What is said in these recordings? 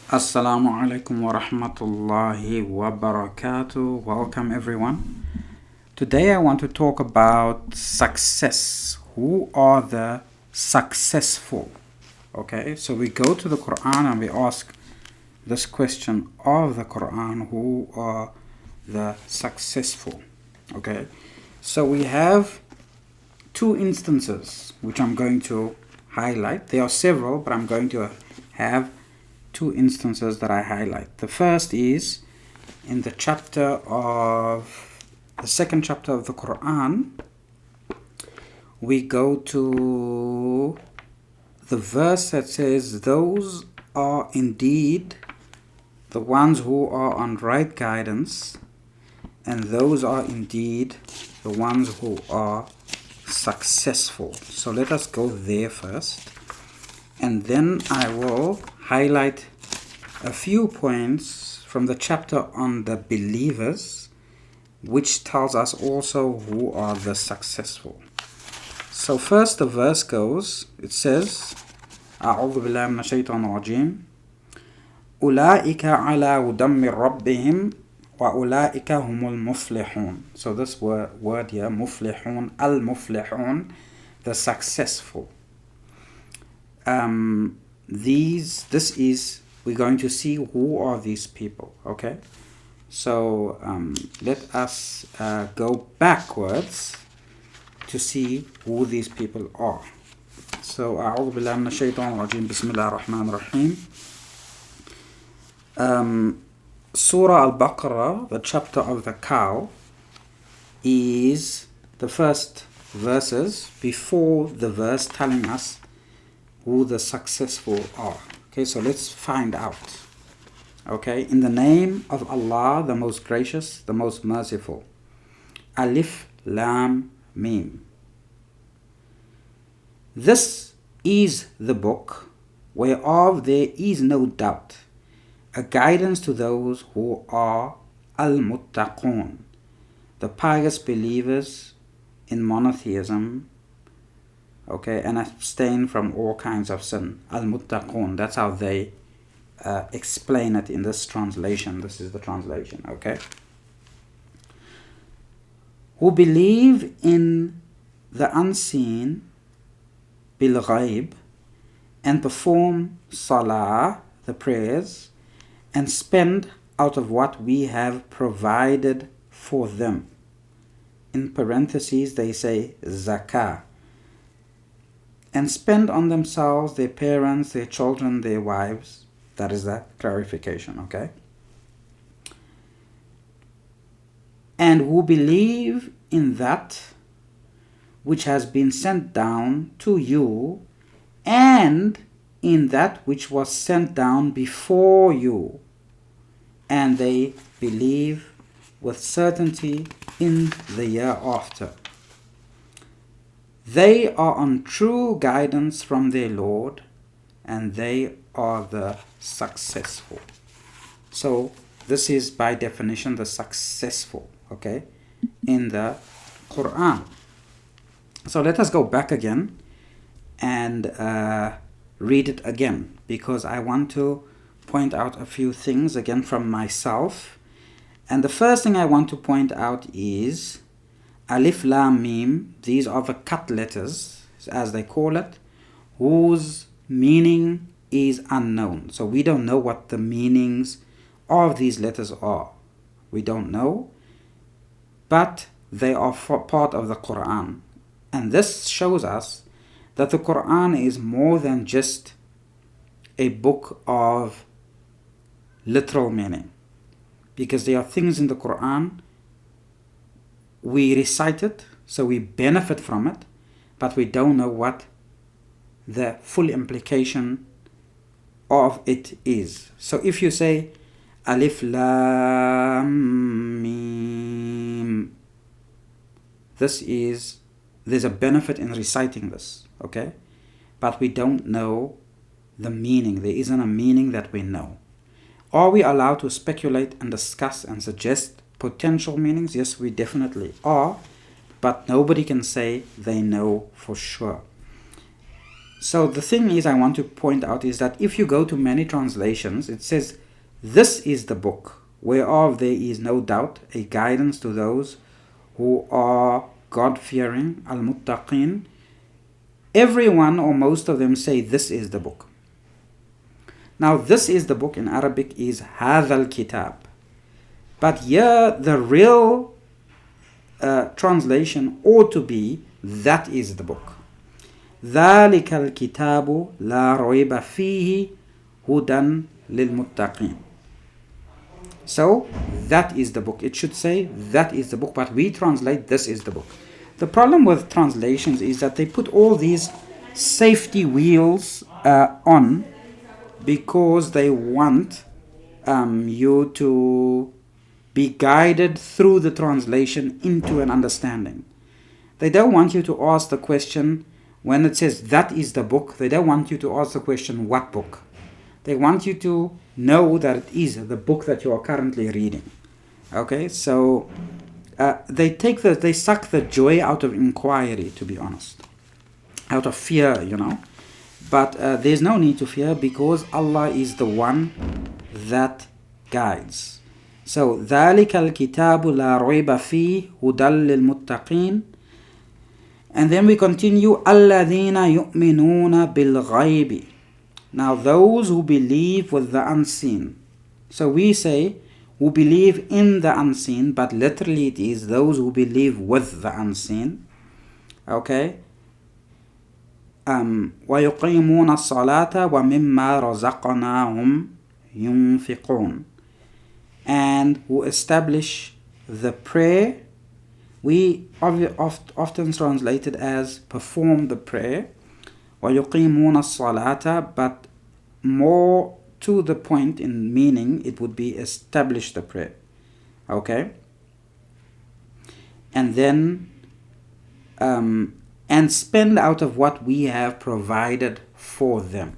Assalamu alaikum wa rahmatullahi wa barakatuh. Welcome everyone. Today I want to talk about success. Who are the successful? Okay, so we go to the Quran and we ask this question of the Quran: who are the successful? Okay, so we have two instances which I'm going to highlight. There are several, but I'm going to have two instances that I highlight. The first is in the second chapter of the Quran. We go to the verse that says, "Those are indeed the ones who are on right guidance, and those are indeed the ones who are successful." So let us go there first, and then I will highlight a few points from the chapter on the believers, which tells us also who are the successful. So first the verse goes, it says, أعوذ بالله من الشيطان الرجيم أولئك على هدى من ربهم وأولئك هم المفلحون. So this word here, مفلحون, المفلحون, the successful. We're going to see who are these people. Okay, so let us go backwards to see who these people are. So أعوذ بالله من الشيطان الرجيم بسم الله الرحمن الرحيم. Surah Al-Baqarah, the chapter of the cow, is the first verses before the verse telling us who the successful are. Okay, so let's find out. Okay, in the name of Allah, the most gracious, the most merciful. Alif Lam Mim. This is the book whereof there is no doubt, a guidance to those who are al-muttaqun, the pious believers in monotheism, okay, and abstain from all kinds of sin. Al-muttaqun, that's how they explain it in this translation. This is the translation, okay. Who believe in the unseen, bil ghaib, and perform salah, the prayers, and spend out of what we have provided for them. In parentheses they say zakah. And spend on themselves, their parents, their children, their wives. That is the clarification, okay? And who believe in that which has been sent down to you, and in that which was sent down before you, and they believe with certainty in the hereafter. They are on true guidance from their Lord, and they are the successful. So this is by definition the successful, okay, in the Quran. So let us go back again and read it again, because I want to point out a few things again from myself. And the first thing I want to point out is Alif Lam Mim. These are the cut letters, as they call it, whose meaning is unknown. So we don't know what the meanings of these letters are. We don't know, but they are part of the Quran. And this shows us that the Quran is more than just a book of literal meaning, because there are things in the Quran we recite it, so we benefit from it, but we don't know what the full implication of it is. So if you say Alif Lam Mim, there's a benefit in reciting this, okay? But we don't know the meaning. There isn't a meaning that we know. Are we allowed to speculate and discuss and suggest potential meanings? Yes, we definitely are, but nobody can say they know for sure. So the thing is, I want to point out is that if you go to many translations, it says, "This is the book, whereof there is no doubt, a guidance to those who are God-fearing, al-muttaqin." Everyone or most of them say this is the book. Now, this is the book in Arabic is هذا الكتاب. But here, the real translation ought to be, that is the book. ذلك الكتاب لا ريب فيه هدى للمتقين. So, that is the book. It should say, that is the book, but we translate, this is the book. The problem with translations is that they put all these safety wheels on because they want you to be guided through the translation into an understanding. They don't want you to ask the question, when it says that is the book, they don't want you to ask the question, what book? They want you to know that it is the book that you are currently reading. Okay, so they suck the joy out of inquiry, to be honest, out of fear, But there's no need to fear because Allah is the one that guides. So ذلك الكتاب لا ريب فيه هدى للمتقين. And then we continue, الذين يؤمنون بالغيب. Now those who believe with the unseen. So we say who believe in the unseen, but literally it is those who believe with the unseen. Okay. ويقيمون الصلاة ومما رزقناهم ينفقون. And who establish the prayer. We often translate it as perform the prayer. وَيُقِيمُونَ الصَّلَاةَ, but more to the point in meaning, it would be establish the prayer. Okay? And then, and spend out of what we have provided for them.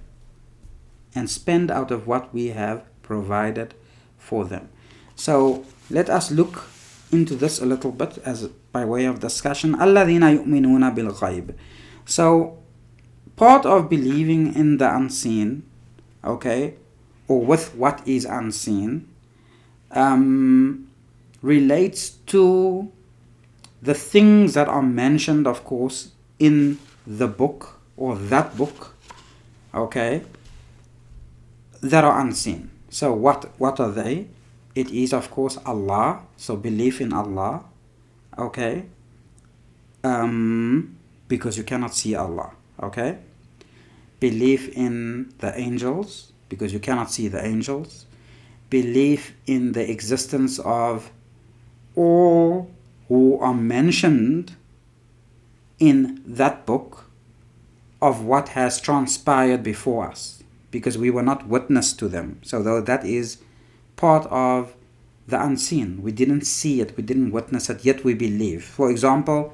And spend out of what we have provided for them. So, let us look into this a little bit as by way of discussion. الَّذِينَ يُؤْمِنُونَ بِالْغَيْبِ. So, part of believing in the unseen, okay, or with what is unseen, relates to the things that are mentioned, of course, in the book or that book, okay, that are unseen. So what are they? It is, of course, Allah. So belief in Allah, okay, because you cannot see Allah, okay. Belief in the angels, because you cannot see the angels. Belief in the existence of all who are mentioned in that book of what has transpired before us, because we were not witness to them. So though that is part of the unseen, we didn't see it, we didn't witness it, yet we believe. For example,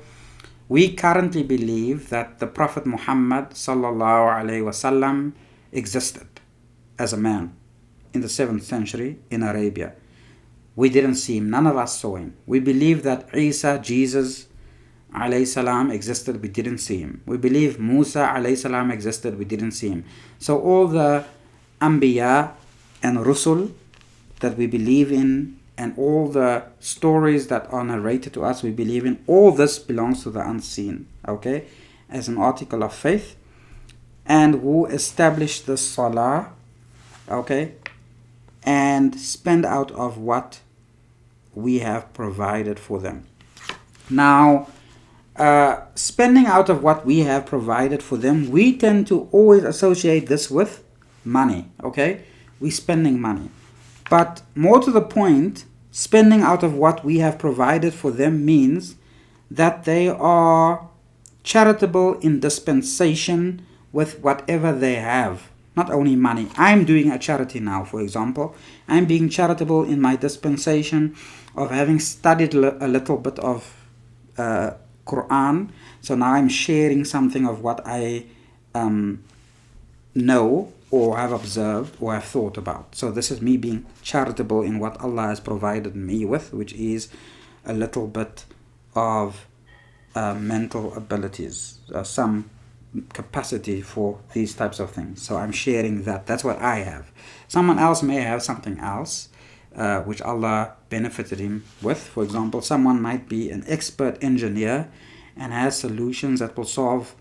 we currently believe that the Prophet Muhammad sallallahu alaihi wasallam existed as a man in the 7th century in Arabia. We didn't see him, none of us saw him. We believe that Isa, Jesus alayhi salam existed, we didn't see him. We believe Musa alayhi salam existed, we didn't see him. So all the Anbiya and Rusul that we believe in, and all the stories that are narrated to us, we believe in, all this belongs to the unseen, okay, as an article of faith. And who established the salah, okay, and spend out of what we have provided for them. Now, spending out of what we have provided for them, we tend to always associate this with money, okay? We're spending money. But more to the point, spending out of what we have provided for them means that they are charitable in dispensation with whatever they have. Not only money. I'm doing a charity now, for example. I'm being charitable in my dispensation of having studied a little bit of Quran. So now I'm sharing something of what I know or have observed or have thought about. So this is me being charitable in what Allah has provided me with, which is a little bit of mental abilities. Some capacity for these types of things. So I'm sharing that. That's what I have. Someone else may have something else which Allah benefited him with. For example, someone might be an expert engineer and has solutions that will solve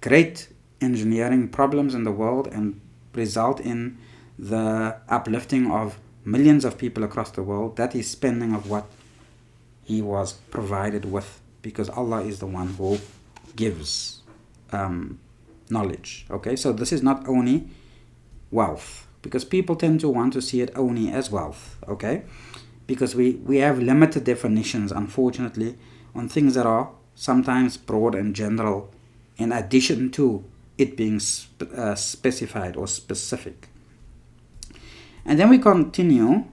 great engineering problems in the world and result in the uplifting of millions of people across the world. That is spending of what he was provided with, because Allah is the one who gives knowledge. Okay, so this is not only wealth, because people tend to want to see it only as wealth. Okay, because we have limited definitions, unfortunately, on things that are sometimes broad and general, in addition to it being specified or specific. And then we continue,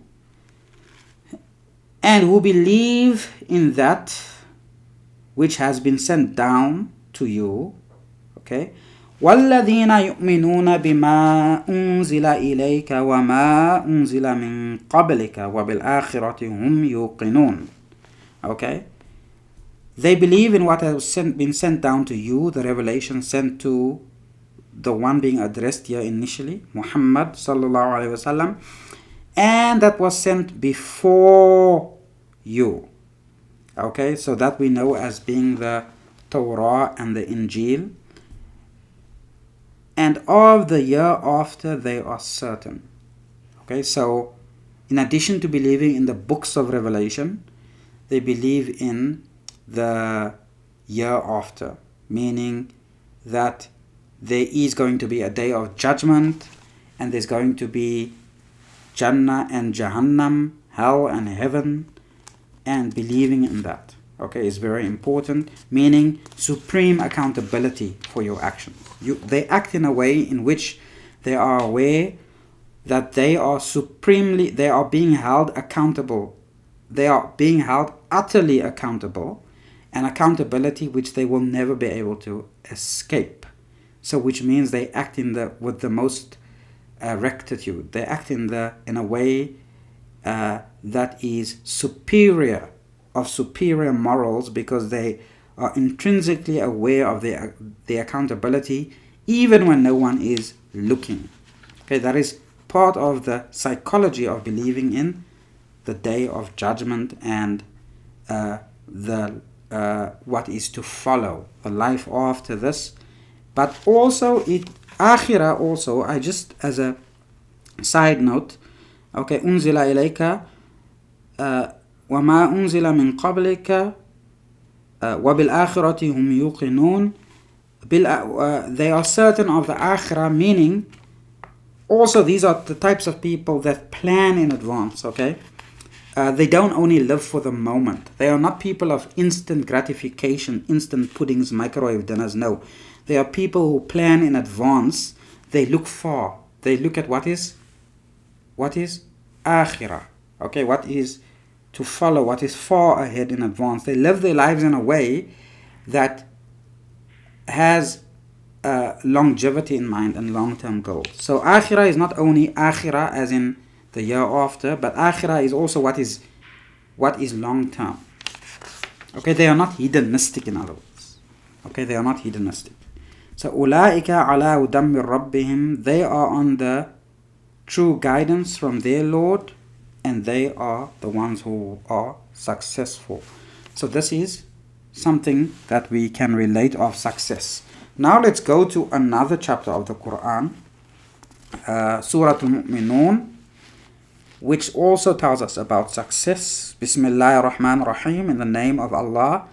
and who believe in that which has been sent down to you. Okay, وَالَّذِينَ يُؤْمِنُونَ بِمَا أُنزِلَ إِلَيْكَ وَمَا أُنزِلَ مِن قَبْلِكَ وَبِالْآخِرَةِ هُمْ يُوقِنُونَ. Okay, they believe in what has been sent down to you, the revelation sent to the one being addressed here initially, Muhammad sallallahu alaihi wasallam, and that was sent before you. Okay, so that we know as being the Torah and the Injil. And of the hereafter they are certain. Okay, so in addition to believing in the books of revelation, they believe in the hereafter, meaning that there is going to be a day of judgment, and there's going to be Jannah and Jahannam, hell and heaven, and believing in that, okay, is very important, meaning supreme accountability for your actions. They act in a way in which they are aware that they are being held accountable. They are being held utterly accountable, an accountability which they will never be able to escape. So, which means they act with the most rectitude. They act in a way that is superior morals, because they are intrinsically aware of their accountability, even when no one is looking. Okay, that is part of the psychology of believing in the day of judgment and what is to follow, the life after this. But also akhirah also, I just as a side note, okay, unzila ilayka وما أنزل من قبلك وبالآخرة هم يوقنون. They are certain of the akhirah, meaning also these are the types of people that plan in advance. Okay, they don't only live for the moment. They are not people of instant gratification, instant puddings, microwave dinners. No, they are people who plan in advance. They look far. They look at what is akhirah. Okay, what is to follow, what is far ahead in advance. They live their lives in a way that has longevity in mind and long-term goals. So akhirah is not only akhirah as in the hereafter, but akhirah is also what is long-term. Okay, they are not hedonistic, in other words. Okay, they are not hedonistic. So أولئك على هدى من ربهم, they are on the true guidance from their Lord, and they are the ones who are successful. So this is something that we can relate of success. Now let's go to another chapter of the Quran, Surah Al-Mu'minun, which also tells us about success. Bismillahir Rahmanir Rahim, in the name of Allah,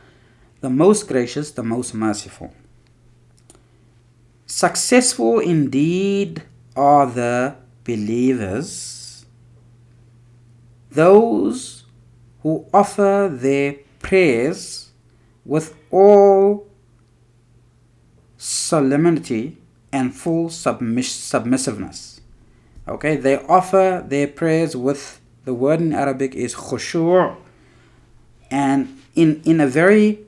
the most gracious, the most merciful. Successful indeed are the believers, those who offer their prayers with all solemnity and full submissiveness. Okay, they offer their prayers with, the word in Arabic is khushu', and in a very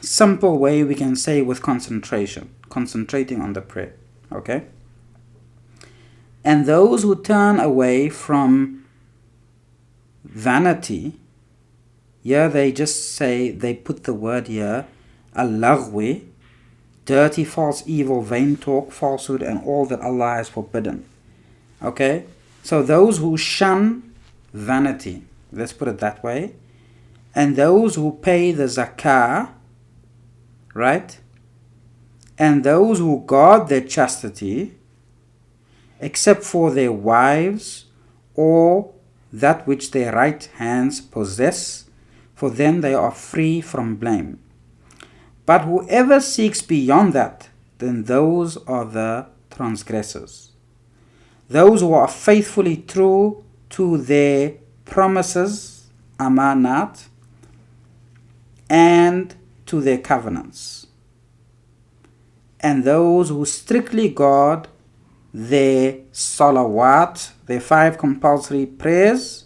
simple way we can say with concentrating on the prayer. Okay, and those who turn away from vanity, here they just say, they put the word here al-laghwi, dirty, false, evil, vain talk, falsehood, and all that Allah has forbidden. Okay? So those who shun vanity, let's put it that way, and those who pay the zakah, right? And those who guard their chastity, except for their wives or that which their right hands possess, for them they are free from blame. But whoever seeks beyond that, then those are the transgressors. Those who are faithfully true to their promises, amanat, and to their covenants. And those who strictly guard their salawat, their 5 compulsory prayers,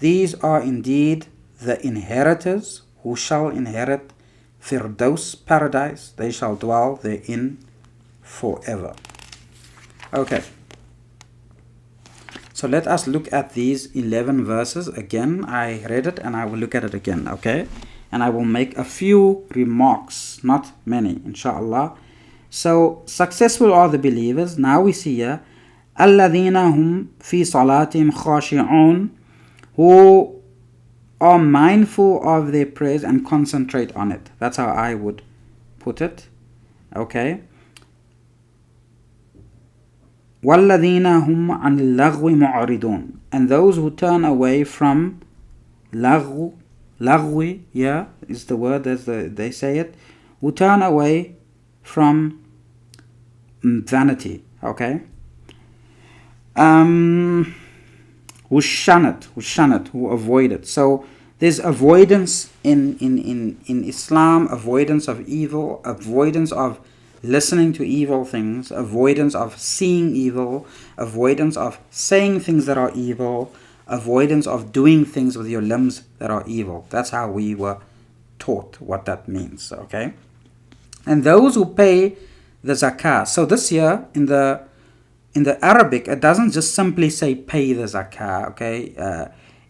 these are indeed the inheritors who shall inherit Firdaus, paradise. They shall dwell therein forever. Okay. So let us look at these 11 verses again. I read it and I will look at it again, okay? And I will make a few remarks, not many, inshallah. So, successful are the believers. Now we see here, الَّذِينَ هُمْ فِي صَلَاتِهِمْ خَاشِعُونَ, who are mindful of their prayers and concentrate on it. That's how I would put it, okay? وَالَّذِينَ هُمْ عَنِ اللَّغْوِ مُعْرِضُونَ, and those who turn away from laghu, lagwi, yeah, is the word as they say it, who turn away from vanity, okay? Who shun it, who avoid it. So there's avoidance in Islam, avoidance of evil, avoidance of listening to evil things, avoidance of seeing evil, avoidance of saying things that are evil, avoidance of doing things with your limbs that are evil. That's how we were taught what that means, okay? And those who pay the zakah. So this here in the Arabic, it doesn't just simply say pay the zakah, okay?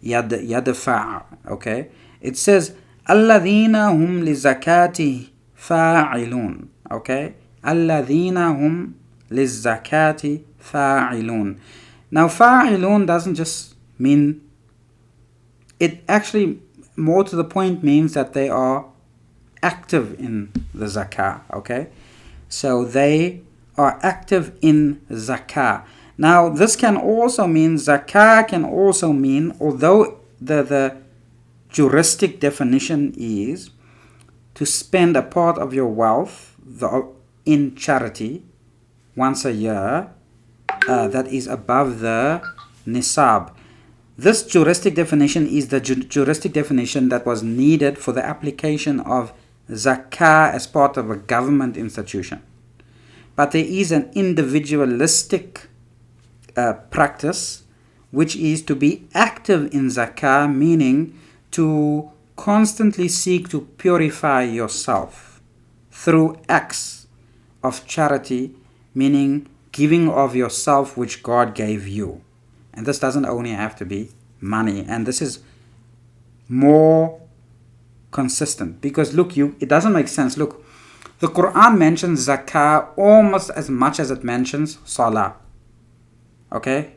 Yadfa', okay? It says alladhina hum li zakati fa'ilun, okay? Alladhina hum li zakati fa'ilun. Now fa'ilun doesn't just mean, it actually more to the point means that they are active in the zakah, okay? So they are active in zakah. Now this can also mean, zakah can also mean, although the juristic definition is to spend a part of your wealth in charity once a year, that is above the nisab. This juristic definition is the juristic definition that was needed for the application of zakah as part of a government institution. But there is an individualistic practice, which is to be active in zakah, meaning to constantly seek to purify yourself through acts of charity, meaning giving of yourself which God gave you. And this doesn't only have to be money, and this is more consistent, because look, it doesn't make sense. Look, the Quran mentions zakah almost as much as it mentions salah, okay?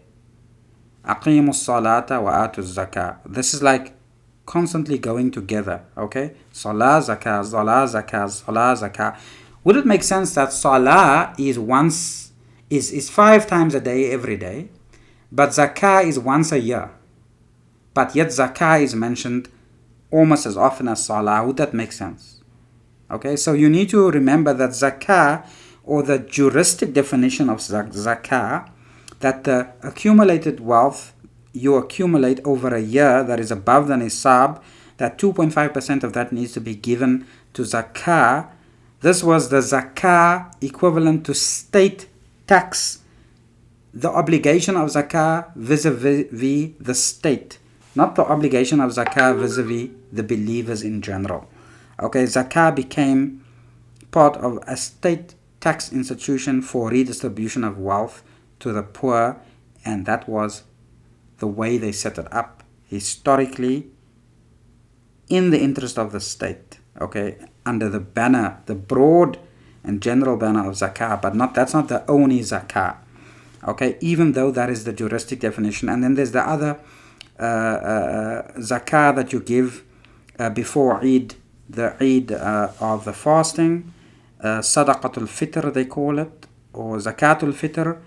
Aqimu salata wa atu zakah. This is like constantly going together, okay? Salah, zakah, salah, zakah, salah, zakah. Would it make sense that salah is 5 times a day, every day, but zakah is once a year, but yet zakah is mentioned almost as often as salah? Would that make sense? Okay, so you need to remember that zakah, or the juristic definition of zakah, that the accumulated wealth you accumulate over a year that is above the nisab, that 2.5% of that needs to be given to zakah. This was the zakah equivalent to state tax, the obligation of zakah vis-a-vis the state, not the obligation of zakah vis-a-vis the believers in general. Okay, zakah became part of a state tax institution for redistribution of wealth to the poor, and that was the way they set it up historically, in the interest of the state, okay, under the banner, the broad and general banner of zakah, but that's not the only zakah. Okay, even though that is the juristic definition. And then there's the other zakah that you give before Eid, the Eid of the fasting, sadaqatul fitr they call it, or zakatul fitr,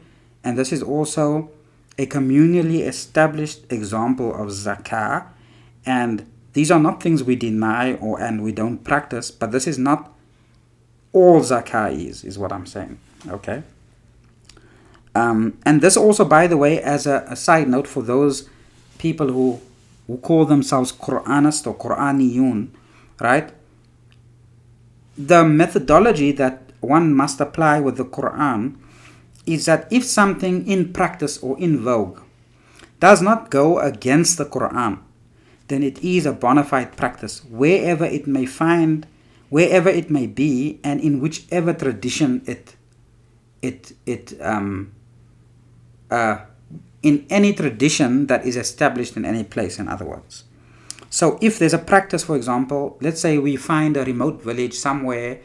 and this is also a communally established example of zakah. And these are not things we deny and we don't practice, but this is not all zakah is what I'm saying. Okay. And this also, by the way, as a side note for those people who call themselves Qur'anists or Qur'aniyun, right? The methodology that one must apply with the Quran is that if something in practice or in vogue does not go against the Quran, then it is a bona fide practice wherever it may be, and in whichever tradition in any tradition that is established in any place, in other words. So if there's a practice, for example, let's say we find a remote village somewhere,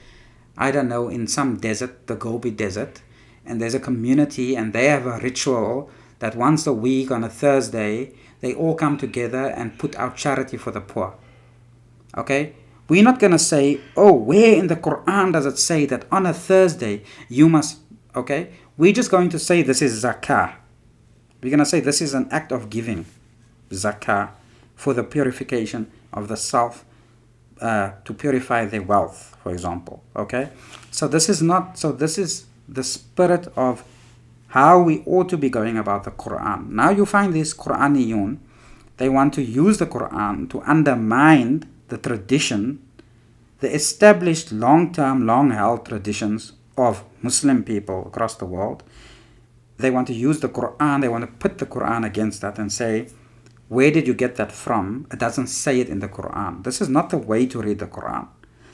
I don't know, in some desert, the Gobi Desert, and there's a community and they have a ritual that once a week on a Thursday, they all come together and put out charity for the poor. Okay? We're not going to say, oh, where in the Quran does it say that on a Thursday you must, okay? We're just going to say this is zakah. We're going to say this is an act of giving, zakah, for the purification of the self, to purify their wealth, for example. Okay? So this is the spirit of how we ought to be going about the Quran. Now you find these Quraniyun, they want to use the Quran to undermine the tradition, the established long-term, long-held traditions of Muslim people across the world. They want to use the Quran, they want to put the Quran against that and say, where did you get that from? It doesn't say it in the Quran. This is not the way to read the Quran.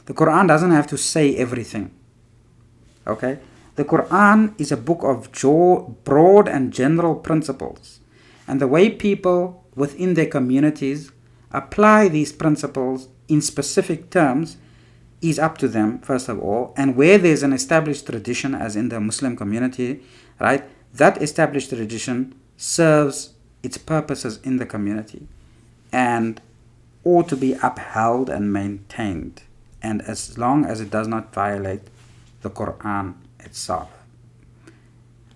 The Quran doesn't have to say everything. Okay? The Quran is a book of broad and general principles. And the way people within their communities apply these principles in specific terms is up to them, first of all. And where there's an established tradition, as in the Muslim community, right, that established tradition serves its purposes in the community and ought to be upheld and maintained, and as long as it does not violate the Quran itself.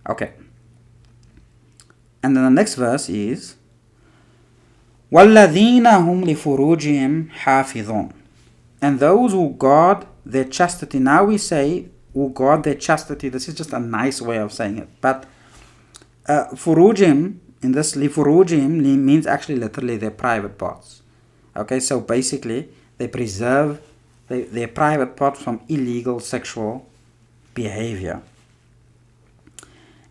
Okay. And then the next verse is وَالَّذِينَ هُمْ لِفُرُوجِهِمْ حَافِظُونَ, and those who guard their chastity. Now we say who guard their chastity. This is just a nice way of saying it. But furujim, in this lifurujim, means actually literally their private parts. Okay, so basically they preserve their private parts from illegal sexual behavior.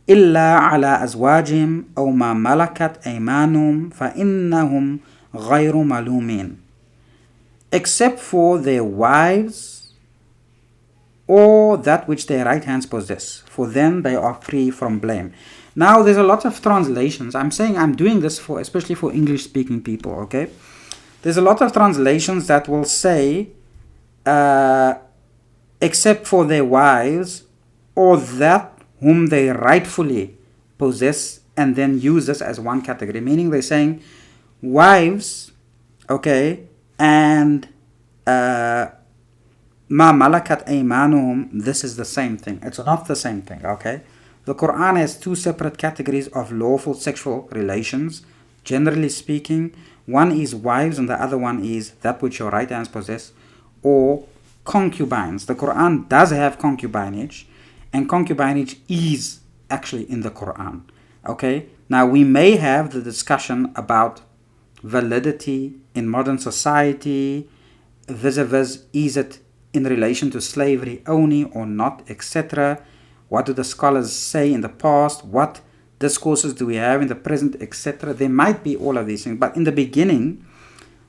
إلا على أزواجهم أو ما ملكت أيمانهم فإنهم غير ملومين, except for their wives or that which their right hands possess, for them they are free from blame. Now there's a lot of translations. I'm saying I'm doing this for especially for English speaking people, okay? There's a lot of translations that will say except for their wives or that whom they rightfully possess, and then use this as one category, meaning they're saying wives, okay, and ma malakat aymanuhum, this is the same thing. It's not the same thing, okay? The Quran has two separate categories of lawful sexual relations, generally speaking. One is wives and the other one is that which your right hands possess, or concubines. The Quran does have concubinage, and concubinage is actually in the Quran. Okay? Now we may have the discussion about validity in modern society, vis-a-vis, is it in relation to slavery only or not, etc. What do the scholars say in the past? What discourses do we have in the present, etc. There might be all of these things, but in the beginning,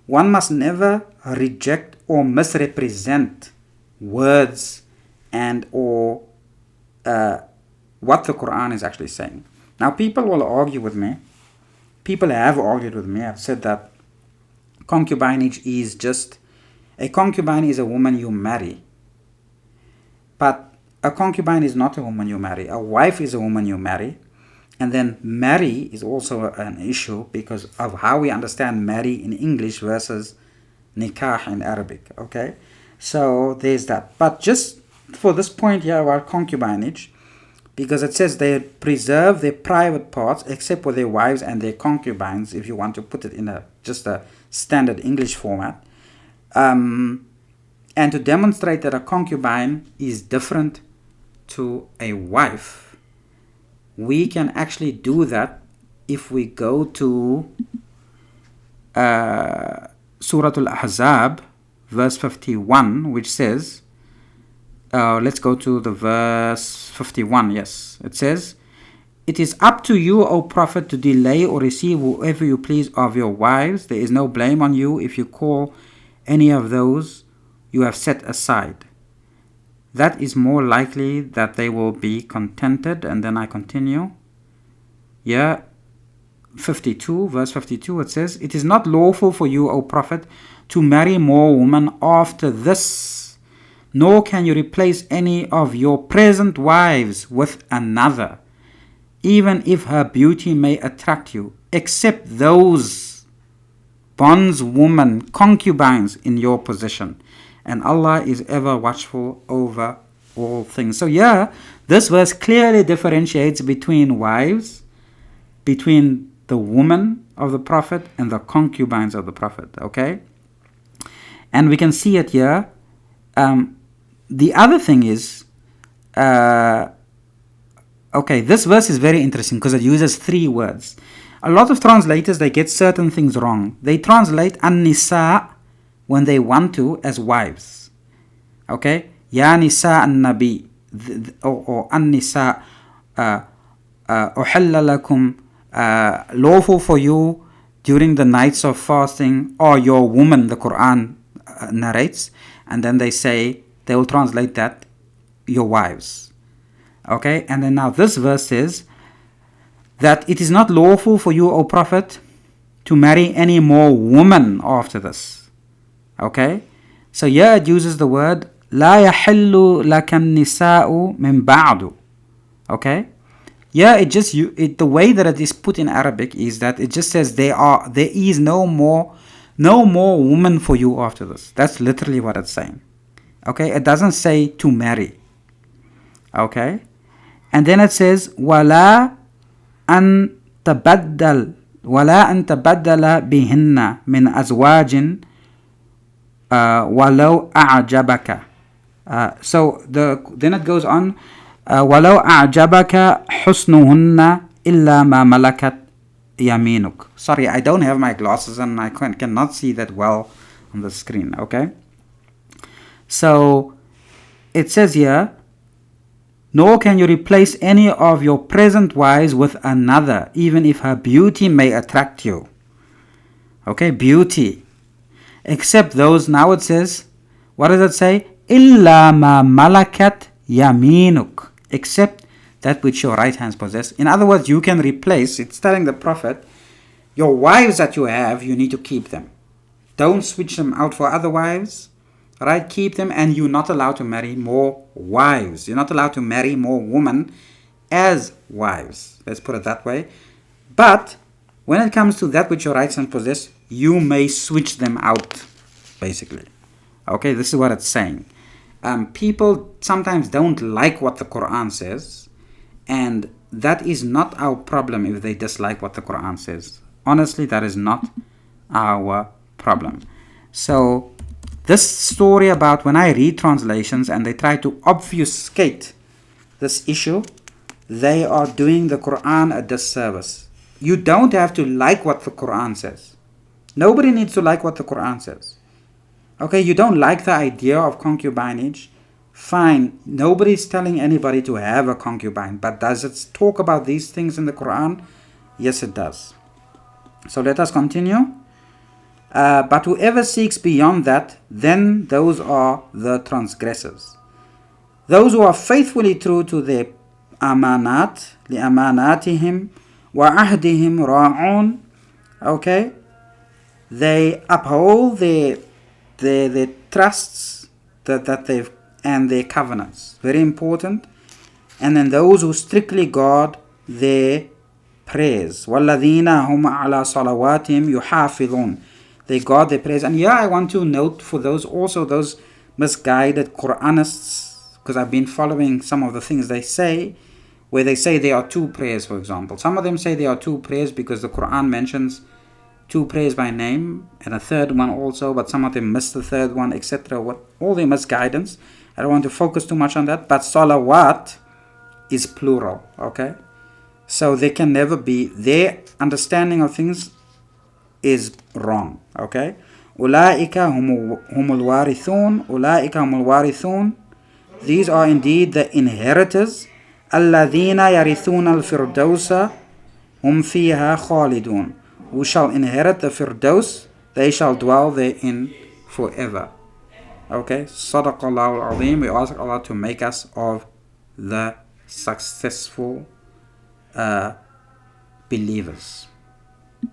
one must never reject or misrepresent words and or what the Quran is actually saying. Now people will argue with me. People have argued with me. I've said that concubinage is just, a concubine is a woman you marry. But a concubine is not a woman you marry. A wife is a woman you marry. And then marry is also an issue because of how we understand marry in English versus nikah in Arabic. Okay, so there's that. But just for this point here about concubinage, because it says they preserve their private parts except with their wives and their concubines, if you want to put it in just a standard English format, and to demonstrate that a concubine is different to a wife, we can actually do that if we go to Surah Al-Ahzab, verse 51, which says, let's go to the verse 51, yes. It says, "It is up to you, O Prophet, to delay or receive whoever you please of your wives. There is no blame on you if you call any of those you have set aside. That is more likely that they will be contented." And then I continue. Yeah, 52, verse 52, it says, "It is not lawful for you, O Prophet, to marry more women after this, nor can you replace any of your present wives with another, even if her beauty may attract you, except those bondswomen, concubines in your possession. And Allah is ever watchful over all things." So yeah, this verse clearly differentiates between wives, between the woman of the Prophet and the concubines of the Prophet. Okay? And we can see it here. The other thing is, okay, this verse is very interesting because it uses 3 words. A lot of translators, they get certain things wrong. They translate an-nisa when they want to as wives. Okay? Ya nisa an-nabi, or an-nisa uhilla lakum, lawful for you during the nights of fasting, or your woman, the Quran narrates. And then they say, they will translate that, your wives. Okay? And then now this verse says that it is not lawful for you, O Prophet, to marry any more woman after this. Okay, so yeah, it uses the word لا يحل لك النساء من بعد. Okay, yeah, the way that it is put in Arabic is that it just says there is no more woman for you after this. That's literally what it's saying. Okay, it doesn't say to marry. Okay, and then it says ولا أن تبدل بهن من أزواج وَلَوْ أَعْجَبَكَ. So then it goes on, وَلَوْ أَعْجَبَكَ حُسْنُهُنَّ إِلَّا مَا مَلَكَتْ يَمِينُكَ. Sorry, I don't have my glasses and I cannot see that well on the screen. Okay, so it says here, nor can you replace any of your present wives with another, even if her beauty may attract you. Okay, beauty. Except those, now it says, what does it say? إِلَّا مَا مَلَكَتْ يَمِينُكَ. Except that which your right hands possess. In other words, you can replace, it's telling the Prophet, your wives that you have, you need to keep them. Don't switch them out for other wives. Right? Keep them, and you're not allowed to marry more wives. You're not allowed to marry more women as wives. Let's put it that way. But when it comes to that which your right hand possess, you may switch them out, basically. Okay, this is what it's saying. People sometimes don't like what the Quran says, and that is not our problem if they dislike what the Quran says. Honestly, that is not our problem. So, this story about when I read translations and they try to obfuscate this issue, they are doing the Quran a disservice. You don't have to like what the Quran says. Nobody needs to like what the Quran says. Okay, you don't like the idea of concubinage? Fine, nobody's telling anybody to have a concubine. But does it talk about these things in the Quran? Yes, it does. So let us continue. But whoever seeks beyond that, then those are the transgressors. Those who are faithfully true to their amanat, li'amanatihim wa ahdihim ra'un. Okay? They uphold their trusts that they've and their covenants. Very important. And then those who strictly guard their prayers. وَالَّذِينَ هُمْ عَلَى صَلَوَاتِهِمْ يُحَافِظُونَ. They guard their prayers. And here I want to note for those also those misguided Quranists, because I've been following some of the things they say, where they say there are two prayers, for example. Some of them say there are two prayers because the Quran mentions two prayers by name and a third one also, but some of them miss the third one, etc. All their misguidance. I don't want to focus too much on that, but salawat is plural, okay? So they can never be, their understanding of things is wrong, okay? Ulaika humul warithun, ulaika humul warithun. These are indeed the inheritors. Alladhina yarithuna al-firdausa hum fiha khalidun. Who shall inherit the firdaus, they shall dwell therein forever. Okay, Sadaqallahu al-Azim. We ask Allah to make us of the successful believers.